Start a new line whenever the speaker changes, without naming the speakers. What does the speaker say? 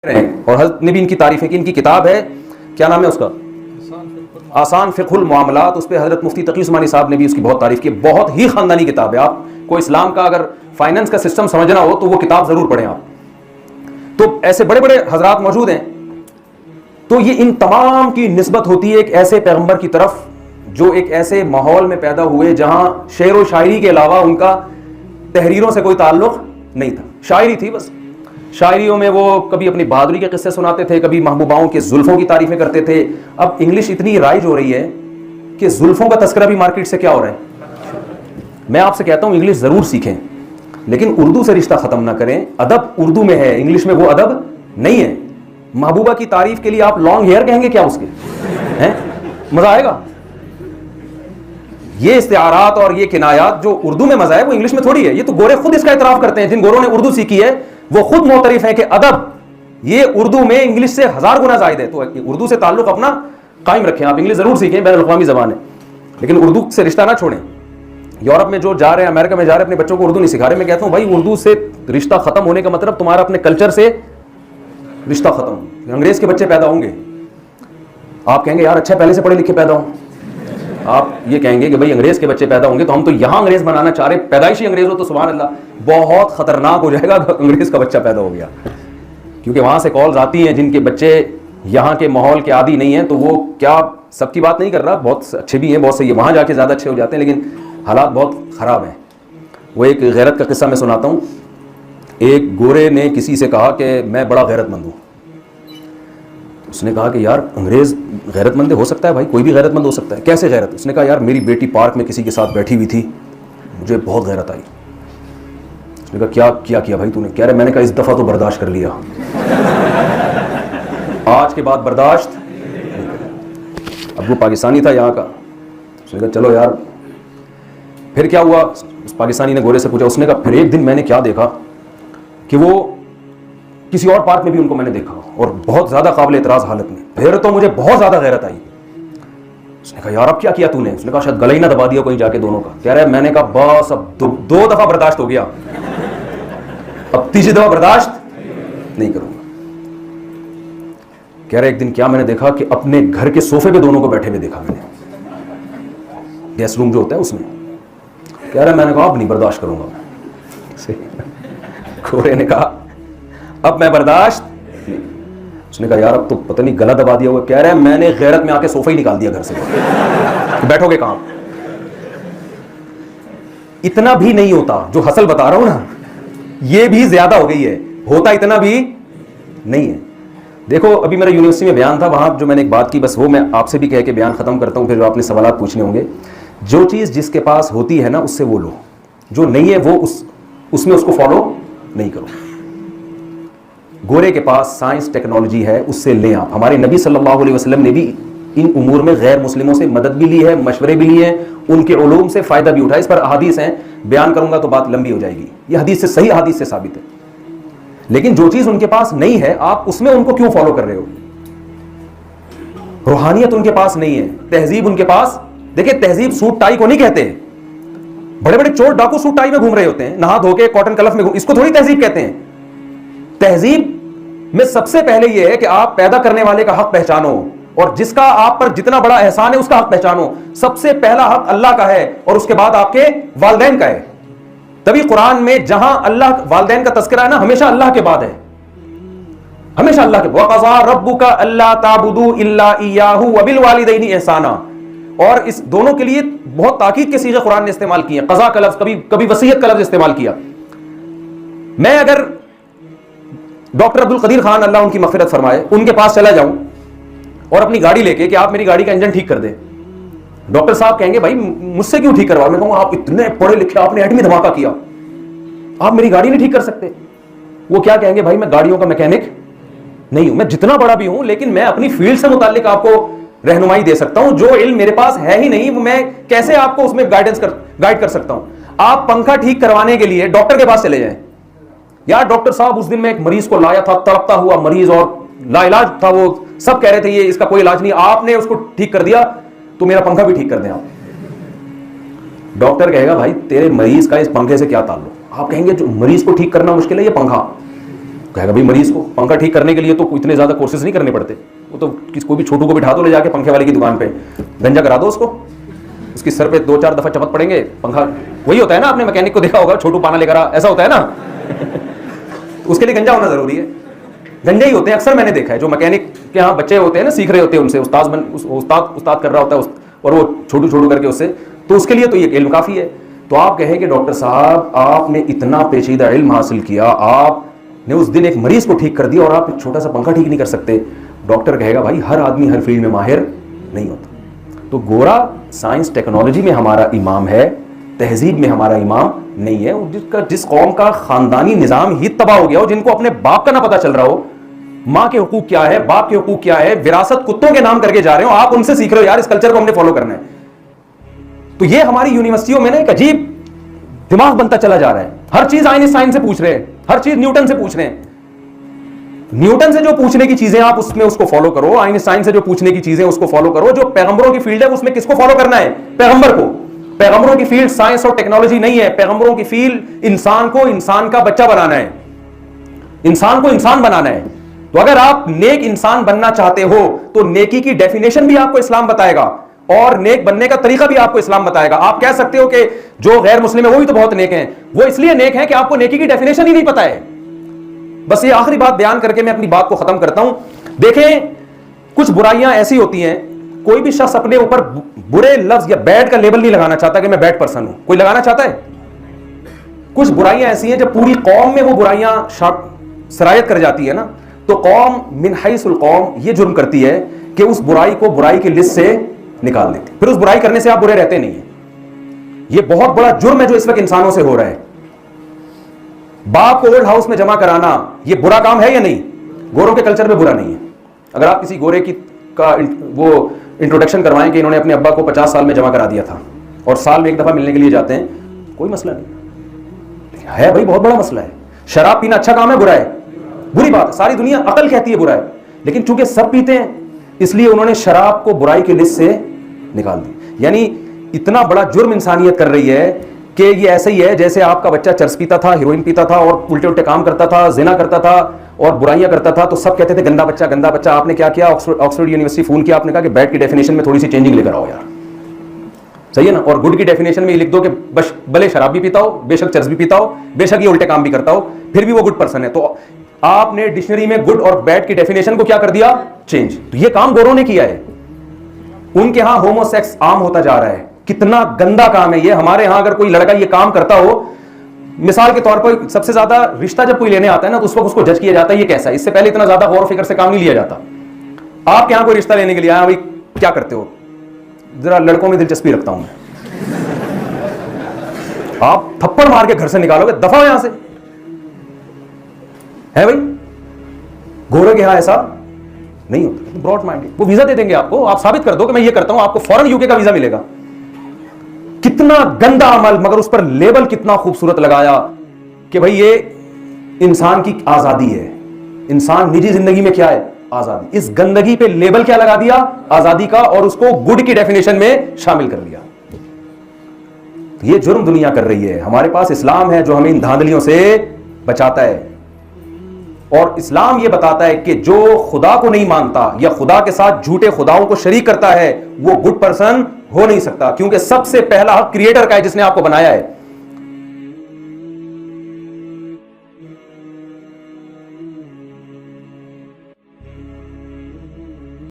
اور حضرت نے بھی ان کی تعریف ہے کہ ان کی کتاب ہے، کیا نام ہے اس کا، آسان فقہ المعاملات. اس پہ حضرت مفتی تقی عثمانی صاحب نے بھی اس کی بہت تعریف کی. بہت ہی خاندانی کتاب ہے. آپ کو اسلام کا اگر فائننس کا سسٹم سمجھنا ہو تو وہ کتاب ضرور پڑھیں آپ. تو ایسے بڑے بڑے حضرات موجود ہیں. تو یہ ان تمام کی نسبت ہوتی ہے ایک ایسے پیغمبر کی طرف جو ایک ایسے ماحول میں پیدا ہوئے جہاں شعر و شاعری کے علاوہ ان کا تحریروں سے کوئی تعلق نہیں تھا. شاعری تھی بس. شاعریوں میں وہ کبھی اپنی بہادری کے قصے سناتے تھے، کبھی محبوباؤں کے زلفوں کی تعریفیں کرتے تھے. اب انگلش اتنی رائج ہو رہی ہے کہ زلفوں کا تذکرہ بھی مارکیٹ سے کیا ہو رہا ہے. میں آپ سے کہتا ہوں انگلش ضرور سیکھیں لیکن اردو سے رشتہ ختم نہ کریں. ادب اردو میں ہے، انگلش میں وہ ادب نہیں ہے. محبوبہ کی تعریف کے لیے آپ لانگ ہیئر کہیں گے کیا اس کے ہیں؟ مزہ آئے گا. یہ استعارات اور یہ کنایات جو اردو میں مزہ ہے وہ انگلش میں تھوڑی ہے. یہ تو گورے خود اس کا اعتراف کرتے ہیں. جن گوروں نے اردو سیکھی ہے وہ خود معترف ہیں کہ ادب یہ اردو میں انگلش سے 1000 گنا زائد ہے. تو اردو سے تعلق اپنا قائم رکھیں. آپ انگلش ضرور سیکھیں، بین الاقوامی زبان ہے، لیکن اردو سے رشتہ نہ چھوڑیں. یورپ میں جو جا رہے ہیں، امریکہ میں جا رہے ہیں، اپنے بچوں کو اردو نہیں سکھا رہے. میں کہتا ہوں بھائی اردو سے رشتہ ختم ہونے کا مطلب تمہارا اپنے کلچر سے رشتہ ختم. انگریز کے بچے پیدا ہوں گے، آپ کہیں گے یار اچھا پہلے سے پڑھے لکھے پیدا ہوں. آپ یہ کہیں گے کہ بھائی انگریز کے بچے پیدا ہوں گے تو ہم تو یہاں انگریز بنانا چاہ رہے ہیں. پیدائشی انگریز ہو تو سبحان اللہ بہت خطرناک ہو جائے گا انگریز کا بچہ پیدا ہو گیا. کیونکہ وہاں سے کالز آتی ہیں جن کے بچے یہاں کے ماحول کے عادی نہیں ہیں. تو وہ کیا سب کی بات نہیں کر رہا، بہت اچھے بھی ہیں، بہت صحیح ہے، وہاں جا کے زیادہ اچھے ہو جاتے ہیں، لیکن حالات بہت خراب ہیں. وہ ایک غیرت کا قصہ میں سناتا ہوں. ایک گورے نے کسی سے کہا کہ میں بڑا غیرت مند ہوں. اس نے کہا کہ یار انگریز غیرت مند ہو سکتا ہے بھائی، کوئی بھی غیرت مند ہو سکتا ہے، کیسے غیرت؟ اس نے کہا یار میری بیٹی پارک میں کسی کے ساتھ بیٹھی ہوئی تھی، مجھے بہت غیرت آئی. اس نے کہا کیا بھائی تو نے؟ کہہ رہے میں نے کہا اس دفعہ تو برداشت کر لیا، آج کے بعد برداشت. اب وہ پاکستانی تھا یہاں کا. اس نے کہا چلو یار. پھر کیا ہوا؟ اس پاکستانی نے گورے سے پوچھا. اس نے کہا پھر ایک دن میں نے کیا دیکھا کہ وہ کسی اور پارک میں بھی ان کو میں نے دیکھا اور بہت زیادہ قابل اعتراض حالت میں. پھر تو مجھے بہت زیادہ غیرت آئی. اس نے کہا یار اب کیا کیا تو نے؟ اس نے کہا شاید گلا ہی نہ دبا دیا کہیں جا کے دونوں کا. کہہ رہا ہے میں نے کہا بس اب 2 دفعہ برداشت ہو گیا، اب تیسری دفعہ برداشت نہیں کروں گا. کہہ رہا ہے ایک دن کیا میں نے دیکھا کہ اپنے گھر کے صوفے پہ دونوں کو بیٹھے ہوئے دیکھا میں نے، گیسٹ روم جو ہوتا ہے اس میں. کہہ رہا ہے میں نے کہا اب نہیں برداشت کروں گا. گورے نے کہا اب میں برداشت. اس نے کہا یار اب تو پتہ نہیں گلا دبا دیا ہوا. کہہ رہا ہے میں نے غیرت میں آ کے صوفہ ہی نکال دیا گھر سے. بیٹھو گے کہاں؟ اتنا بھی نہیں ہوتا جو حاصل بتا رہا ہوں نا، یہ بھی زیادہ ہو گئی ہے. ہوتا اتنا بھی نہیں ہے. دیکھو ابھی میرا یونیورسٹی میں بیان تھا، وہاں جو میں نے ایک بات کی بس وہ میں آپ سے بھی کہہ کے بیان ختم کرتا ہوں، پھر جو آپ نے سوالات پوچھنے ہوں گے. جو چیز جس کے پاس ہوتی ہے نا اس سے وہ لو، جو نہیں ہے وہ اس میں اس کو فالو نہیں کرو. گورے کے پاس سائنس ٹیکنالوجی ہے، اس سے لیں آپ. ہمارے نبی صلی اللہ علیہ وسلم نے بھی ان امور میں غیر مسلموں سے مدد بھی لی ہے، مشورے بھی لیے ہیں، ان کے علوم سے فائدہ بھی اٹھایا. اس پر احادیث ہیں، بیان کروں گا تو بات لمبی ہو جائے گی. یہ حدیث سے صحیح حدیث سے ثابت ہے. لیکن جو چیز ان کے پاس نہیں ہے آپ اس میں ان کو کیوں فالو کر رہے ہو؟ روحانیت ان کے پاس نہیں ہے، تہذیب ان کے پاس. دیکھیں تہذیب سوٹ ٹائی کو نہیں کہتے. بڑے بڑے چور ڈاکو سوٹ ٹائی میں گھوم رہے ہوتے ہیں، نہا دھو کے کاٹن کلف میں اس کو تھوڑی تہذیب کہتے ہیں. تہذیب میں سب سے پہلے یہ ہے کہ آپ پیدا کرنے والے کا حق پہچانو اور جس کا آپ پر جتنا بڑا احسان ہے اس کا حق پہچانو. سب سے پہلا حق اللہ کا ہے اور اس کے بعد آپ کے والدین کا ہے. تبھی قرآن میں جہاں اللہ والدین کا تذکرہ ہے نا ہمیشہ اللہ کے بعد ہے، ہمیشہ اللہ کے. وَقَضَىٰ رَبُّكَ أَلَّا تَعْبُدُوا إِلَّا إِيَّاهُ وَبِالْوَالِدَيْنِ إِحْسَانًا. اور اس دونوں کے لیے بہت تاکید کے صیغے قرآن نے استعمال کیے ہیں. قضا کا لفظ، کبھی وصیت کا لفظ استعمال کیا. میں اگر ڈاکٹر عبد القدیر خان اللہ ان کی مغفرت فرمائے ان کے پاس چلا جاؤں اور اپنی گاڑی لے کے کہ آپ میری گاڑی کا انجن ٹھیک کر دیں، ڈاکٹر صاحب کہیں گے بھائی مجھ سے کیوں ٹھیک کروا؟ میں کہوں آپ اتنے پڑھے لکھے، آپ نے ایٹمی دھماکہ کیا، آپ میری گاڑی نہیں ٹھیک کر سکتے. وہ کیا کہیں گے؟ بھائی میں گاڑیوں کا میکینک نہیں ہوں، میں جتنا بڑا بھی ہوں لیکن میں اپنی فیلڈ سے متعلق آپ کو رہنمائی دے سکتا ہوں. جو علم میرے پاس ہے ہی نہیں وہ میں کیسے آپ کو اس میں گائیڈ کر سکتا ہوں. آپ پنکھا ٹھیک کروانے کے لیے ڈاکٹر کے پاس چلے جائیں. یار ڈاکٹر صاحب اس دن میں ایک مریض کو لایا تھا، تڑپتا ہوا مریض اور لا علاج تھا، وہ سب کہہ رہے تھے یہ اس کا کوئی علاج نہیں، آپ نے اس کو ٹھیک کر دیا تو میرا پنکھا بھی ٹھیک کر دیں آپ. ڈاکٹر کہے گا بھائی تیرے مریض کا اس پنکھے سے کیا تعلق؟ آپ کہیں گے جو مریض کو ٹھیک کرنا مشکل ہے یہ پنکھا. کہے گا بھائی مریض کو پنکھا ٹھیک کرنے کے لیے تو اتنے زیادہ کورسز نہیں کرنے پڑتے, وہ تو کوئی بھی چھوٹو کو بٹھا دو لے جا کے پنکھے والے کی دکان پہ, گنجا کرا دو اس کی سر پہ 2-4 دفعہ چمک پڑیں گے, پنکھا وہی ہوتا ہے نا, آپ نے میکینک کو دیکھا ہوگا چھوٹو پانا لے کر ایسا ہوتا ہے نا اس کے لیے گنجا ہونا ضروری ہے. گنجے ہی ہوتے ہیں اکثر, میں نے دیکھا ہے جو میکینک کے یہاں بچے ہوتے ہیں نا, سیکھ رہے ہوتے ہیں ان سے, استاد کر رہا ہوتا ہے اور وہ چھوٹو کر کے اس سے, تو اس کے لیے تو یہ علم کافی ہے. تو آپ کہیں کہ ڈاکٹر صاحب آپ نے اتنا پیچیدہ علم حاصل کیا, آپ نے اس دن ایک مریض کو ٹھیک کر دیا اور آپ ایک چھوٹا سا پنکھا ٹھیک نہیں کر سکتے. ڈاکٹر کہے گا بھائی ہر آدمی ہر فیلڈ میں ماہر نہیں ہوتا. تو گورا سائنس ٹیکنالوجی میں ہمارا امام ہے, تہذیب میں ہمارا امام نہیں ہے. جس قوم کا خاندانی نظام ہی تباہ ہو گیا ہو, جن کو اپنے باپ کا نہ پتا چل رہا ہو, ماں کے حقوق کیا ہے, باپ کے حقوق کیا ہے, وراثت کتوں کے نام کر کے جا رہے ہو, آپ ان سے سیکھ رہے ہو یار اس کلچر کو ہم نے فالو کرنا ہے. تو یہ ہماری یونیورسٹیوں میں نا ایک عجیب دماغ بنتا چلا جا رہا ہے. ہر چیز آئنسٹائن سے پوچھ رہے ہیں, ہر چیز نیوٹن سے پوچھ رہے ہیں. نیوٹن سے جو پوچھنے کی چیزیں آپ اس میں اس کو فالو کرو, آئنسٹائن سے جو پوچھنے کی چیزیں اس کو فالو کرو. جو پیغمبروں کی فیلڈ ہے اس میں کس کو فالو کرنا ہے؟ پیغمبر کو. پیغمبروں کی فیلڈ سائنس اور ٹیکنالوجی نہیں ہے, پیغمبروں کی فیلڈ انسان کو انسان کا بچہ بنانا ہے, انسان کو انسان بنانا ہے. تو اگر آپ نیک انسان بننا چاہتے ہو تو نیکی کی ڈیفینیشن بھی آپ کو اسلام بتائے گا اور نیک بننے کا طریقہ بھی آپ کو اسلام بتائے گا. آپ کہہ سکتے ہو کہ جو غیر مسلم ہے وہ بھی تو بہت نیک ہیں, وہ اس لیے نیک ہیں کہ آپ کو نیکی کی ڈیفینیشن ہی نہیں پتا ہے. بس یہ آخری بات بیان کر کے میں اپنی بات کو ختم کرتا ہوں. دیکھیں کچھ برائیاں ایسی ہوتی ہیں, کوئی بھی شخص اپنے اوپر برے لفظ یا بیڈ کا لیبل نہیں لگانا چاہتا کہ میں بیڈ پرسن ہوں. کوئی لگانا چاہتا ہے؟ کچھ برائیاں ایسی ہیں جب پوری قوم میں وہ برائیاں سرایت کر جاتی ہے نا, تو قوم من حیث القوم یہ جرم کرتی ہے کہ اس برائی کو برائی کی لسٹ سے نکال دیتی. پھر اس برائی کرنے سے آپ برے رہتے نہیں ہیں. یہ بہت بڑا جرم ہے جو اس وقت انسانوں سے ہو رہا ہے. باپ کو اولڈ ہاؤس میں جمع کرانا یہ برا کام ہے یا نہیں؟ گوروں کے کلچر میں برا نہیں ہے. اگر آپ کسی گورے کا وہ انٹروڈکشن کروائیں کہ انہوں نے اپنے ابا کو 50 سال میں جمع کرا دیا تھا اور سال میں ایک دفعہ ملنے کے لیے جاتے ہیں, کوئی مسئلہ نہیں ہے بھائی, بہت بڑا مسئلہ ہے. شراب پینا اچھا کام ہے برا ہے؟ بری بات ہے. ساری دنیا عقل کہتی ہے برا ہے, لیکن چونکہ سب پیتے ہیں اس لیے انہوں نے شراب کو برائی کی لسٹ سے نکال دی. یعنی اتنا بڑا جرم انسانیت کر رہی ہے کہ یہ ایسا ہی ہے جیسے آپ کا بچہ چرس پیتا تھا, ہیروئن پیتا تھا اور الٹے کام کرتا تھا, زنا کرتا تھا اور برائیاں کرتا تھا, تو سب کہتے تھے گندا بچہ گندا بچہ. آپ نے کیا کیا؟ آکسفورڈ یونیورسٹی فون کیا, آپ نے کہا کہ بیڈ کی ڈیفینیشن میں تھوڑی سی چینجنگ لے کر آؤ یار, صحیح ہے نا. اور گڈ کی ڈیفینیشن میں یہ لکھ دو کہ بھلے شراب بھی پیتا ہو, بے شک چرس بھی پیتا ہو, بے شک یہ الٹے کام بھی کرتا ہو, پھر بھی وہ گڈ پرسن ہے. تو آپ نے ڈکشنری میں گڈ اور بیڈ کی ڈیفینیشن کو کیا کر دیا؟ چینج. تو یہ کام گوروں نے کیا ہے. ان کے ہاں ہومو سیکس عام ہوتا جا رہا ہے. کتنا گندا کام ہے یہ. ہمارے ہاں اگر کوئی لڑکا یہ کام کرتا ہو, مثال کے طور پر سب سے زیادہ رشتہ جب کوئی لینے آتا ہے نا تو اس وقت اس کو جج کیا جاتا ہے یہ کیسا ہے. اس سے پہلے اتنا زیادہ غور و فکر سے کام نہیں لیا جاتا. آپ کے یہاں کوئی رشتہ لینے کے لیے آیا, بھائی کیا کرتے ہو؟ ذرا لڑکوں میں دلچسپی رکھتا ہوں میں. آپ تھپڑ مار کے گھر سے نکالو گے, دفعہ یہاں سے ہے بھائی. گورے کے یہاں ایسا نہیں ہوتا, براڈ مائنڈ. وہ ویزا دے دیں گے آپ کو, آپ ثابت کر دو کہ میں یہ کرتا ہوں, آپ کو فوراً یوکے کا ویزا ملے گا. کتنا گندا عمل, مگر اس پر لیبل کتنا خوبصورت لگایا کہ بھائی یہ انسان کی آزادی ہے. انسان نجی زندگی میں کیا ہے؟ آزادی. اس گندگی پہ لیبل کیا لگا دیا؟ آزادی کا, اور اس کو گڈ کی ڈیفینیشن میں شامل کر لیا. یہ جرم دنیا کر رہی ہے. ہمارے پاس اسلام ہے جو ہمیں ان دھاندلیوں سے بچاتا ہے, اور اسلام یہ بتاتا ہے کہ جو خدا کو نہیں مانتا یا خدا کے ساتھ جھوٹے خداؤں کو شریک کرتا ہے وہ گڈ پرسن ہو نہیں سکتا, کیونکہ سب سے پہلا حق کریٹر کا ہے جس نے آپ کو بنایا ہے.